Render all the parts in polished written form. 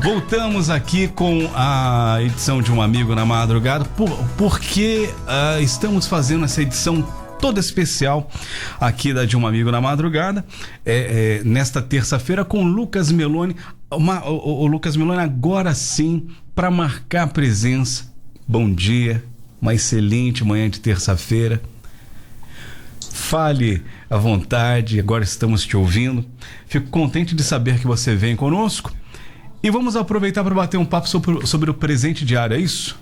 Voltamos aqui com a edição de Um Amigo na Madrugada, porque estamos fazendo essa edição toda especial aqui da De Um Amigo na Madrugada, nesta terça-feira com Lucas Meloni. O Lucas Meloni, agora sim, para marcar a presença. Bom dia, uma excelente manhã de terça-feira. Fale à vontade, agora estamos te ouvindo. Fico contente de saber que você vem conosco. E vamos aproveitar para bater um papo sobre o presente diário, é isso?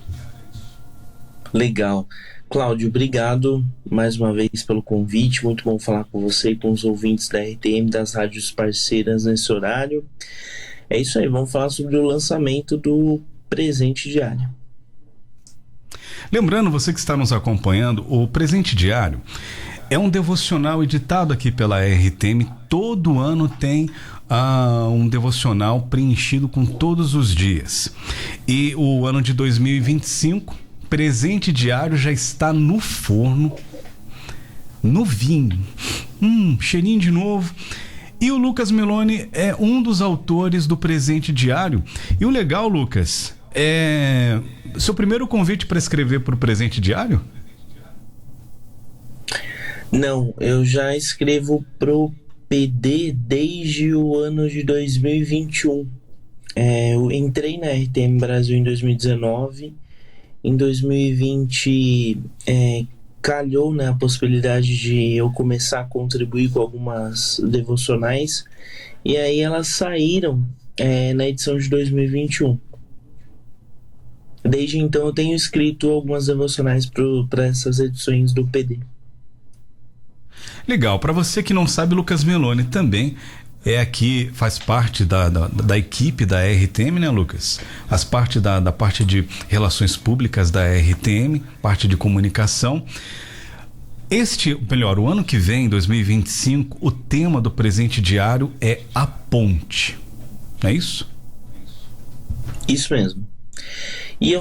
Legal. Cláudio, obrigado mais uma vez pelo convite. Muito bom falar com você e com os ouvintes da RTM, das rádios parceiras nesse horário. É isso aí, vamos falar sobre o lançamento do presente diário. Lembrando, você que está nos acompanhando, o presente diário é um devocional editado aqui pela RTM. Todo ano tem um devocional preenchido com todos os dias. E o ano de 2025, presente diário já está no forno, novinho, cheirinho de novo. E o Lucas Meloni é um dos autores do presente diário. E o legal, Lucas, é seu primeiro convite para escrever para o presente diário? Não, eu já escrevo pro PD desde o ano de 2021. Eu entrei na RTM Brasil em 2019. Em 2020 calhou, né, a possibilidade de eu começar a contribuir com algumas devocionais. E aí elas saíram na edição de 2021. Desde então eu tenho escrito algumas devocionais para essas edições do PD. Legal, para você que não sabe, Lucas Meloni também aqui, faz parte da equipe da RTM, né, Lucas? Faz parte da parte de relações públicas da RTM, parte de comunicação. O ano que vem, 2025, o tema do presente diário é a ponte, não é isso? Isso mesmo. E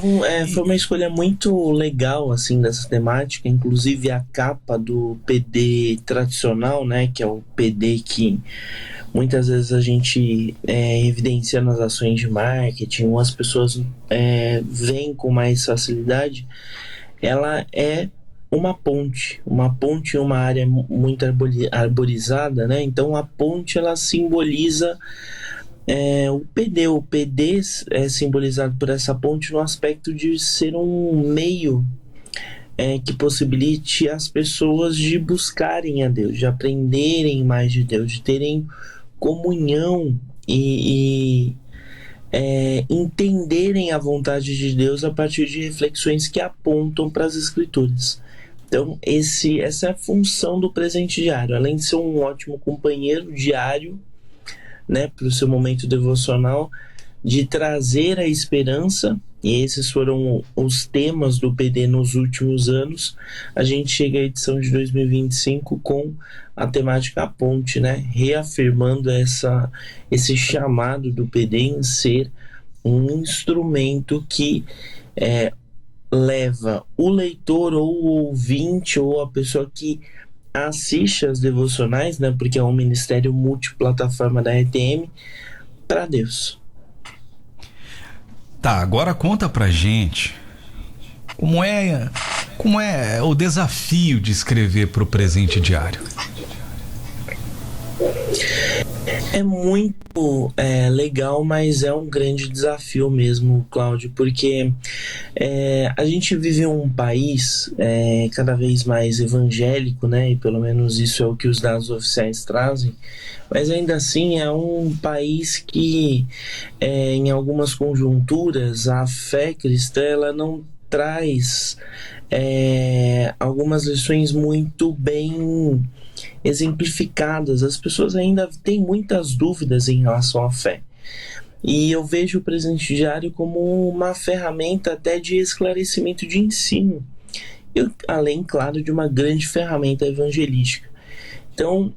foi uma escolha muito legal, assim, dessa temática. Inclusive a capa do PD tradicional, né, que é o PD que muitas vezes a gente evidencia nas ações de marketing, ou as pessoas veem com mais facilidade. Ela é uma ponte em uma área muito arborizada, né? Então a ponte, ela simboliza o PD. O PD é simbolizado por essa ponte no aspecto de ser um meio que possibilite as pessoas de buscarem a Deus, de aprenderem mais de Deus, de terem comunhão e entenderem a vontade de Deus a partir de reflexões que apontam para as Escrituras. Então essa é a função do presente diário. Além de ser um ótimo companheiro diário, né, para o seu momento devocional, de trazer a esperança, e esses foram os temas do PD nos últimos anos, a gente chega à edição de 2025 com a temática A Ponte, né, reafirmando esse chamado do PD em ser um instrumento que leva o leitor ou o ouvinte ou a pessoa que assiste as devocionais, né, porque é um ministério multiplataforma da RTM, para Deus. Tá, agora conta pra gente como é o desafio de escrever pro presente diário. É muito legal, mas é um grande desafio mesmo, Cláudio, porque a gente vive um país cada vez mais evangélico, né? E pelo menos isso é o que os dados oficiais trazem, mas ainda assim é um país que em algumas conjunturas a fé cristã, ela não traz algumas lições muito bem exemplificadas. As pessoas ainda têm muitas dúvidas em relação à fé. E eu vejo o presente diário como uma ferramenta até de esclarecimento de ensino. Além, claro, de uma grande ferramenta evangelística. Então,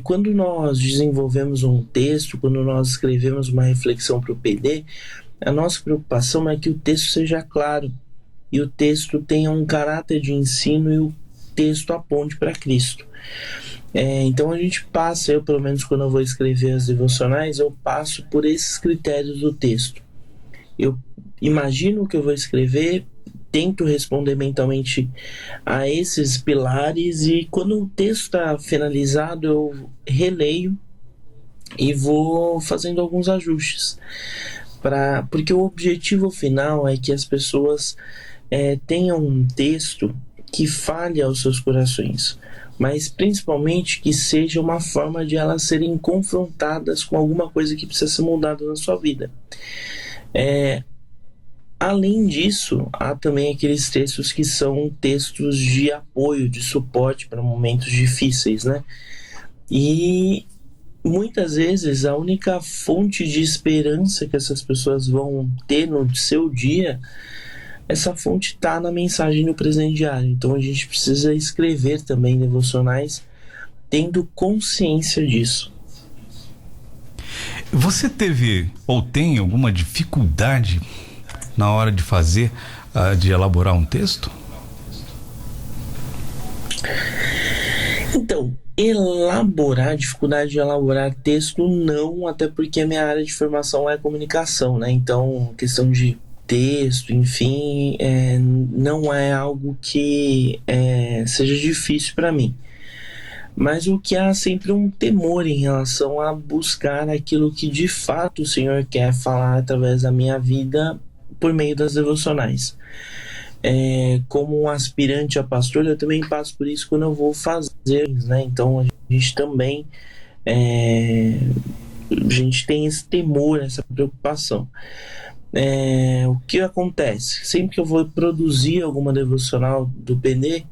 quando nós desenvolvemos um texto, quando nós escrevemos uma reflexão para o PD, a nossa preocupação é que o texto seja claro e o texto tenha um caráter de ensino e o texto aponte para Cristo. Então a gente passa, eu pelo menos quando eu vou escrever as devocionais, eu passo por esses critérios do texto. Eu imagino o que eu vou escrever, tento responder mentalmente a esses pilares, e quando o texto está finalizado eu releio e vou fazendo alguns ajustes, porque o objetivo final é que as pessoas tenham um texto que fale aos seus corações, mas principalmente que seja uma forma de elas serem confrontadas com alguma coisa que precisa ser mudada na sua vida. Além disso, há também aqueles textos que são textos de apoio, de suporte para momentos difíceis, né? E muitas vezes a única fonte de esperança que essas pessoas vão ter no seu dia, essa fonte está na mensagem do presente diário. Então a gente precisa escrever também devocionais tendo consciência disso. Você teve ou tem alguma dificuldade na hora de fazer, de elaborar um texto? Então, dificuldade de elaborar texto não, até porque a minha área de formação é comunicação, né? Então, questão de texto, enfim, não é algo que seja difícil para mim. Mas o que há sempre um temor em relação a buscar aquilo que de fato o Senhor quer falar através da minha vida por meio das devocionais. Como um aspirante a pastor, eu também passo por isso quando eu vou fazer, né? Então a gente também a gente tem esse temor, essa preocupação. O que acontece? Sempre que eu vou produzir alguma devocional do PD,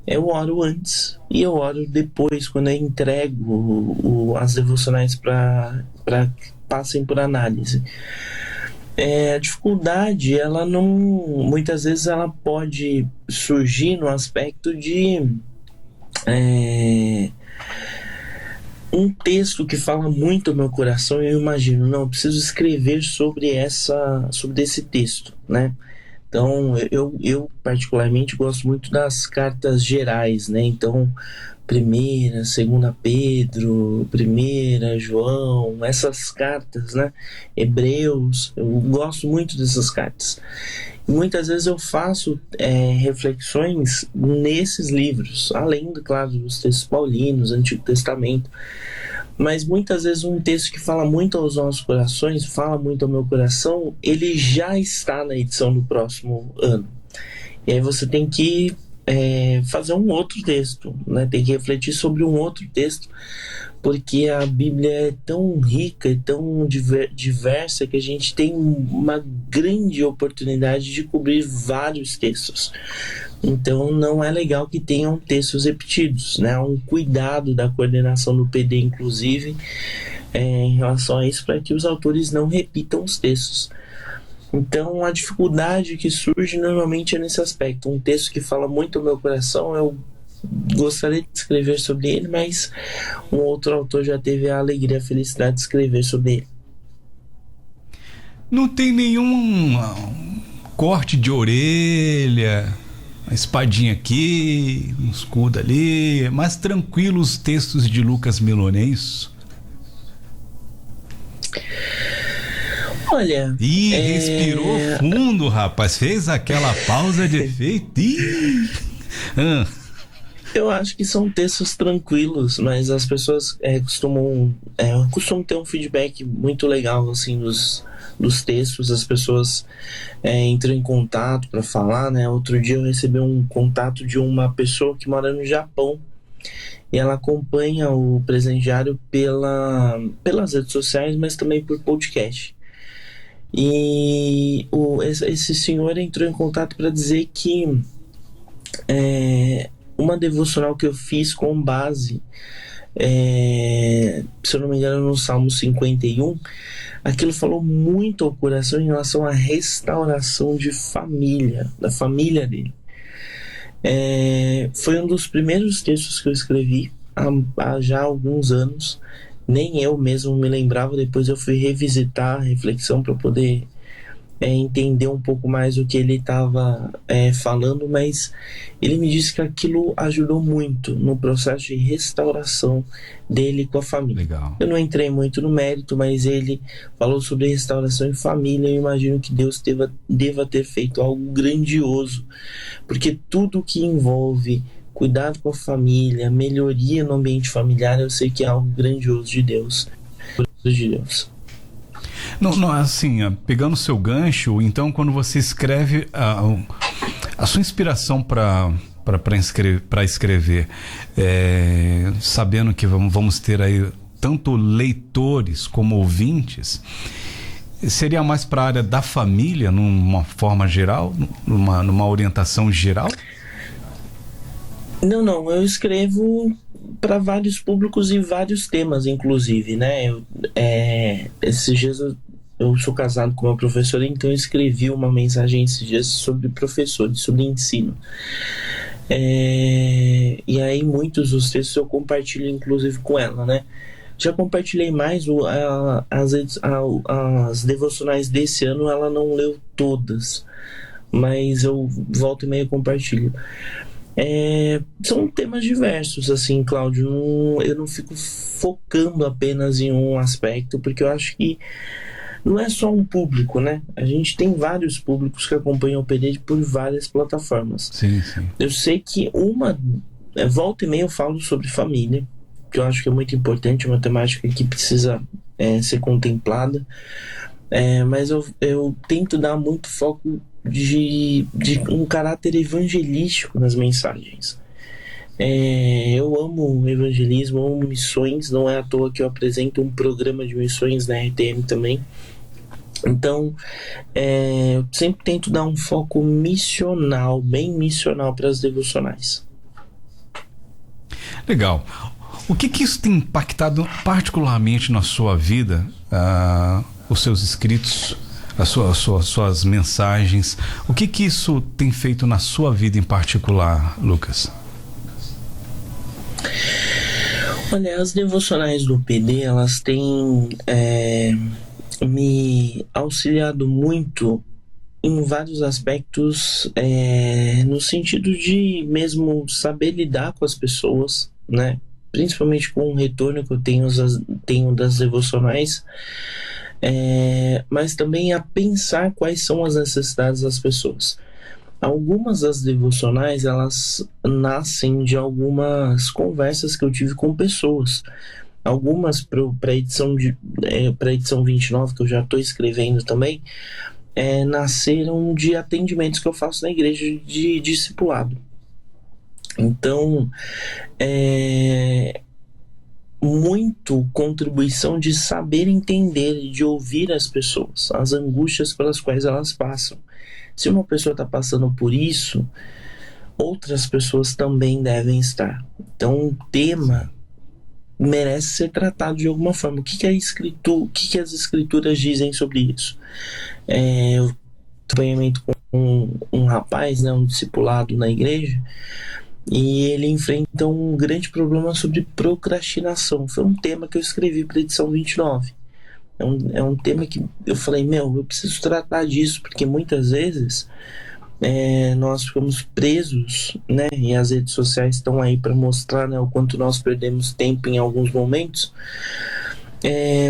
eu oro antes e eu oro depois, quando eu entrego as devocionais para que passem por análise. A dificuldade, ela não, muitas vezes ela pode surgir no aspecto de um texto que fala muito ao meu coração, e eu imagino, não, eu preciso escrever sobre esse texto, né? Então, eu particularmente gosto muito das cartas gerais, né? Então, 1ª, 2ª Pedro, 1ª João, essas cartas, né? Hebreus, eu gosto muito dessas cartas. E muitas vezes eu faço reflexões nesses livros, além, claro, dos textos paulinos, Antigo Testamento. Mas muitas vezes um texto que fala muito aos nossos corações, fala muito ao meu coração, ele já está na edição do próximo ano. E aí você tem que fazer um outro texto, né? Tem que refletir sobre um outro texto, porque a Bíblia é tão rica e tão diversa que a gente tem uma grande oportunidade de cobrir vários textos. Então não é legal que tenham textos repetidos, né? Há um cuidado da coordenação do PD, inclusive, em relação a isso, para que os autores não repitam os textos. Então a dificuldade que surge normalmente é nesse aspecto. Um texto que fala muito ao meu coração, eu gostaria de escrever sobre ele, mas um outro autor já teve a alegria, a felicidade de escrever sobre ele. Não tem nenhum corte de orelha, uma espadinha aqui, um escudo ali, mais tranquilos os textos de Lucas Meloni, é isso? Olha... respirou fundo, rapaz. Fez aquela pausa de efeito. Eu acho que são textos tranquilos, mas as pessoas costumam ter um feedback muito legal, assim, dos textos. As pessoas entram em contato para falar, né? Outro dia eu recebi um contato de uma pessoa que mora no Japão, e ela acompanha o Presente Diário pelas redes sociais, mas também por podcast. E esse senhor entrou em contato para dizer que uma devocional que eu fiz com base, se eu não me engano, no Salmo 51, aquilo falou muito ao coração em relação à restauração de família, da família dele. Foi um dos primeiros textos que eu escrevi há já alguns anos. Nem eu mesmo me lembrava. Depois eu fui revisitar a reflexão para poder entender um pouco mais o que ele estava falando, mas ele me disse que aquilo ajudou muito no processo de restauração dele com a família. Legal. Eu não entrei muito no mérito, mas ele falou sobre restauração em família. Eu imagino que Deus deva ter feito algo grandioso, porque tudo que envolve cuidado com a família, melhoria no ambiente familiar, eu sei que é algo grandioso de Deus. Não, assim, pegando o seu gancho, então quando você escreve a sua inspiração para escrever, sabendo que vamos ter aí tanto leitores como ouvintes, seria mais para a área da família, numa forma geral, numa orientação geral? Não, eu escrevo para vários públicos e vários temas, inclusive, né? Esses dias eu sou casado com uma professora, então eu escrevi uma mensagem esses dias sobre professores, sobre ensino. E aí muitos dos textos eu compartilho, inclusive, com ela, né? Já compartilhei mais as devocionais desse ano, ela não leu todas, mas eu volto e meio compartilho. São temas diversos, assim, Cláudio. Eu não fico focando apenas em um aspecto, porque eu acho que não é só um público, né? A gente tem vários públicos que acompanham o PD por várias plataformas. Sim. Eu sei que volta e meia eu falo sobre família, que eu acho que é muito importante, uma temática que precisa ser contemplada. Mas eu tento dar muito foco de um caráter evangelístico nas mensagens. Eu amo evangelismo, amo missões, não é à toa que eu apresento um programa de missões na RTM também. Então, eu sempre tento dar um foco missional, bem missional para as devocionais. Legal. O que isso tem impactado particularmente na sua vida, os seus escritos, as suas mensagens? O que isso tem feito na sua vida em particular, Lucas? Olha, as devocionais do PD, elas têm me auxiliado muito em vários aspectos, no sentido de mesmo saber lidar com as pessoas, né? Principalmente com o retorno que eu tenho das devocionais, mas também a pensar quais são as necessidades das pessoas. Algumas das devocionais, elas nascem de algumas conversas que eu tive com pessoas. Algumas para a edição 29, que eu já estou escrevendo também, nasceram de atendimentos que eu faço na igreja de discipulado. Então, muito contribuição de saber entender, de ouvir as pessoas, as angústias pelas quais elas passam. Se uma pessoa está passando por isso, outras pessoas também devem estar. Então, o tema merece ser tratado de alguma forma. O que as escrituras dizem sobre isso? Eu acompanhamento com um rapaz, né, um discipulado na igreja, e ele enfrenta um grande problema sobre procrastinação. Foi um tema que eu escrevi para a edição 29. É um tema que eu falei, eu preciso tratar disso, porque muitas vezes nós ficamos presos, né? E as redes sociais estão aí para mostrar, né, o quanto nós perdemos tempo em alguns momentos,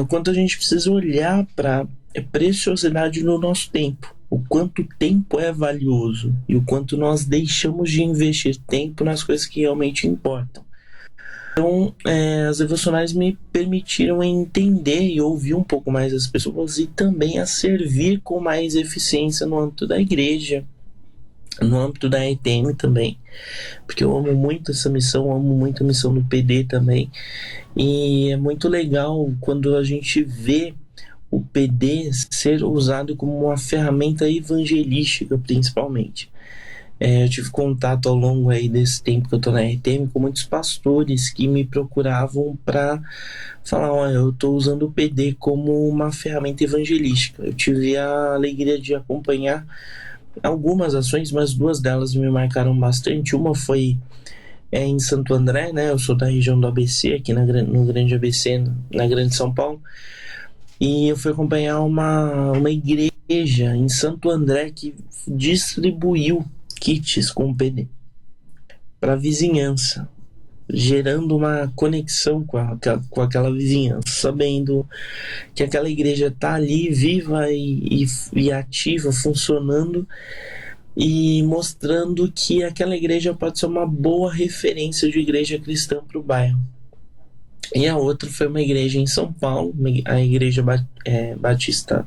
o quanto a gente precisa olhar para a preciosidade do nosso tempo, o quanto o tempo é valioso e o quanto nós deixamos de investir tempo nas coisas que realmente importam. Então, as devocionais me permitiram entender e ouvir um pouco mais as pessoas e também a servir com mais eficiência no âmbito da igreja, no âmbito da ETM também, porque eu amo muito essa missão, amo muito a missão do PD também, e é muito legal quando a gente vê o PD ser usado como uma ferramenta evangelística, principalmente. Eu tive contato ao longo aí desse tempo que eu estou na RTM com muitos pastores que me procuravam para falar, olha, eu estou usando o PD como uma ferramenta evangelística. Eu tive a alegria de acompanhar algumas ações, mas duas delas me marcaram bastante. Uma foi em Santo André, né? Eu sou da região do ABC, aqui no Grande ABC, na Grande São Paulo. E eu fui acompanhar uma igreja em Santo André que distribuiu kits com PD para a vizinhança, gerando uma conexão com aquela vizinhança, sabendo que aquela igreja está ali viva e ativa, funcionando, e mostrando que aquela igreja pode ser uma boa referência de igreja cristã para o bairro. E a outra foi uma igreja em São Paulo, a Igreja Batista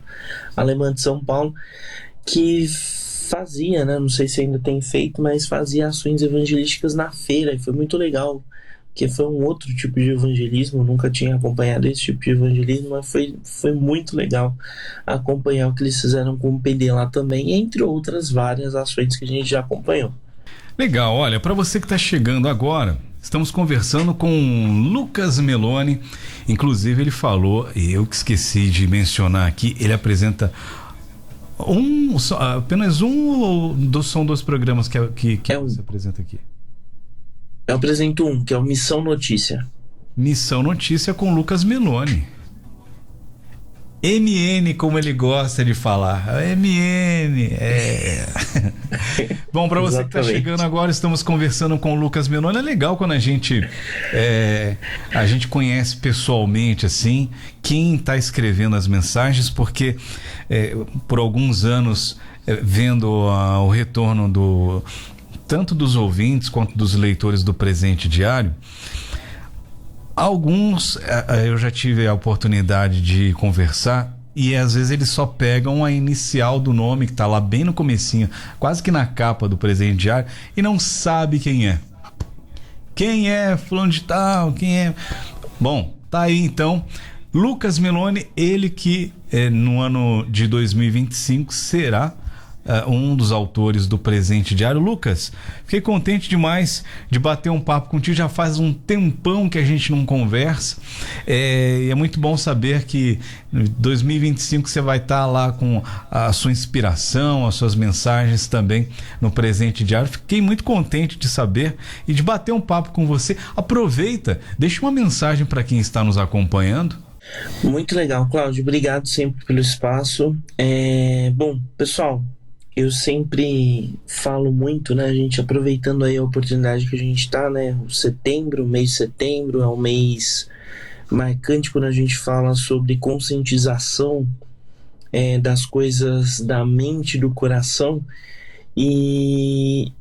Alemã de São Paulo, que fazia, né, não sei se ainda tem feito, mas fazia ações evangelísticas na feira, e foi muito legal, porque foi um outro tipo de evangelismo. Eu nunca tinha acompanhado esse tipo de evangelismo, mas foi muito legal acompanhar o que eles fizeram com o PD lá também, entre outras várias ações que a gente já acompanhou. Legal, olha, para você que está chegando agora, estamos conversando com Lucas Meloni. Inclusive ele falou, e eu que esqueci de mencionar aqui, ele apresenta apenas um, ou são 2 programas que você apresenta aqui? Eu apresento um, que é o Missão Notícia. Missão Notícia com Lucas Meloni. MN, como ele gosta de falar. MN, Bom, para você que está chegando agora, estamos conversando com o Lucas Meloni. É legal quando a gente conhece pessoalmente, assim, quem está escrevendo as mensagens, porque por alguns anos, vendo o retorno tanto dos ouvintes quanto dos leitores do Presente Diário, alguns eu já tive a oportunidade de conversar, e às vezes eles só pegam a inicial do nome que está lá bem no comecinho, quase que na capa do Presente Diário, e não sabe quem é. Quem é fulano de tal, quem é... Bom, tá aí então Lucas Meloni, ele que no ano de 2025 será um dos autores do Presente Diário. Lucas, fiquei contente demais de bater um papo contigo. Já faz um tempão que a gente não conversa, e é muito bom saber que em 2025 você vai estar lá com a sua inspiração, as suas mensagens também no Presente Diário. Fiquei muito contente de saber e de bater um papo com você. Aproveita, deixa uma mensagem para quem está nos acompanhando. Muito legal, Cláudio, obrigado sempre pelo espaço. Bom, pessoal, eu sempre falo muito, né, a gente aproveitando aí a oportunidade que a gente tá, né, o mês de setembro é um mês marcante quando a gente fala sobre conscientização das coisas da mente e do coração, e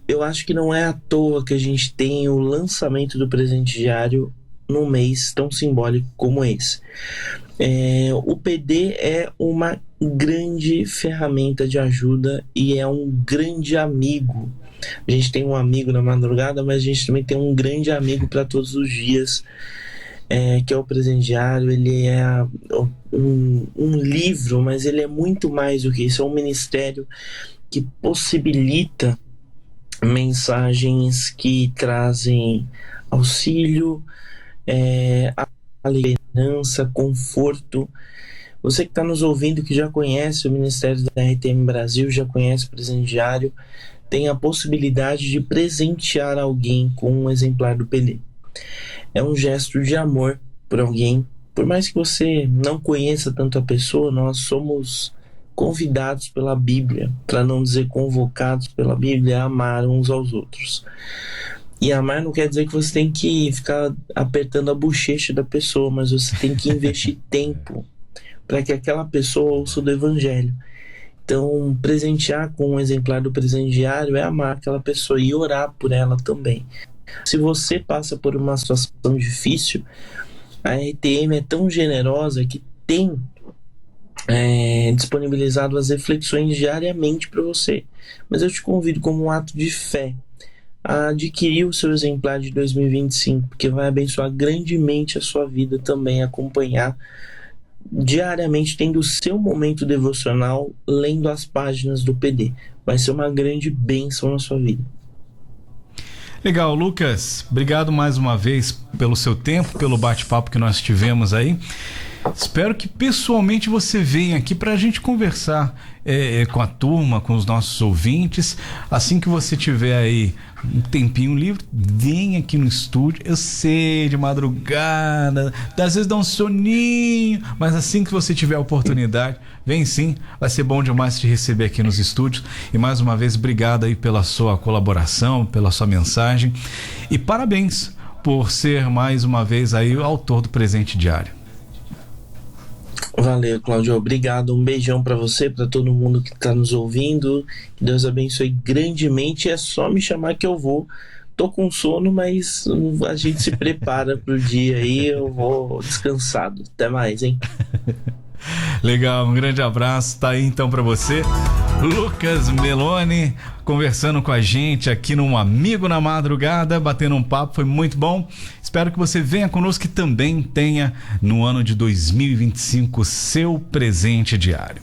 eu acho que não é à toa que a gente tem o lançamento do Presente Diário num mês tão simbólico como esse. O PD é uma grande ferramenta de ajuda e é um grande amigo. A gente tem um amigo na madrugada, mas a gente também tem um grande amigo para todos os dias, que é o Presente Diário. Ele é um livro, mas ele é muito mais do que isso. É um ministério que possibilita mensagens que trazem auxílio, esperança, conforto. Você que está nos ouvindo, que já conhece o Ministério da RTM Brasil, já conhece o Presente Diário, tem a possibilidade de presentear alguém com um exemplar do PD. É um gesto de amor por alguém. Por mais que você não conheça tanto a pessoa, nós somos convidados pela Bíblia, para não dizer convocados pela Bíblia, a amar uns aos outros. E amar não quer dizer que você tem que ficar apertando a bochecha da pessoa, mas você tem que investir tempo para que aquela pessoa ouça do Evangelho. Então, presentear com um exemplar do Presente Diário é amar aquela pessoa e orar por ela também. Se você passa por uma situação difícil, a RTM é tão generosa que tem disponibilizado as reflexões diariamente para você. Mas eu te convido, como um ato de fé, a adquirir o seu exemplar de 2025, porque vai abençoar grandemente a sua vida também, acompanhar diariamente, tendo o seu momento devocional, lendo as páginas do PD. Vai ser uma grande bênção na sua vida. Legal, Lucas, obrigado mais uma vez pelo seu tempo, pelo bate-papo que nós tivemos aí. Espero que pessoalmente você venha aqui para a gente conversar com a turma, com os nossos ouvintes. Assim que você tiver aí um tempinho livre, vem aqui no estúdio. Eu sei, de madrugada, às vezes dá um soninho, mas assim que você tiver a oportunidade, vem sim, vai ser bom demais te receber aqui nos estúdios. E mais uma vez, obrigado aí pela sua colaboração, pela sua mensagem, e parabéns por ser mais uma vez aí o autor do presente diário. Valeu, Cláudio, obrigado, um beijão pra você, pra todo mundo que tá nos ouvindo, que Deus abençoe grandemente. É só me chamar que eu vou. Tô com sono, mas a gente se prepara pro dia aí, eu vou descansado. Até mais, hein? Legal, um grande abraço, tá aí então pra você, Lucas Meloni, conversando com a gente aqui no Amigo na Madrugada, batendo um papo, foi muito bom. Espero que você venha conosco e também tenha no ano de 2025 seu presente diário.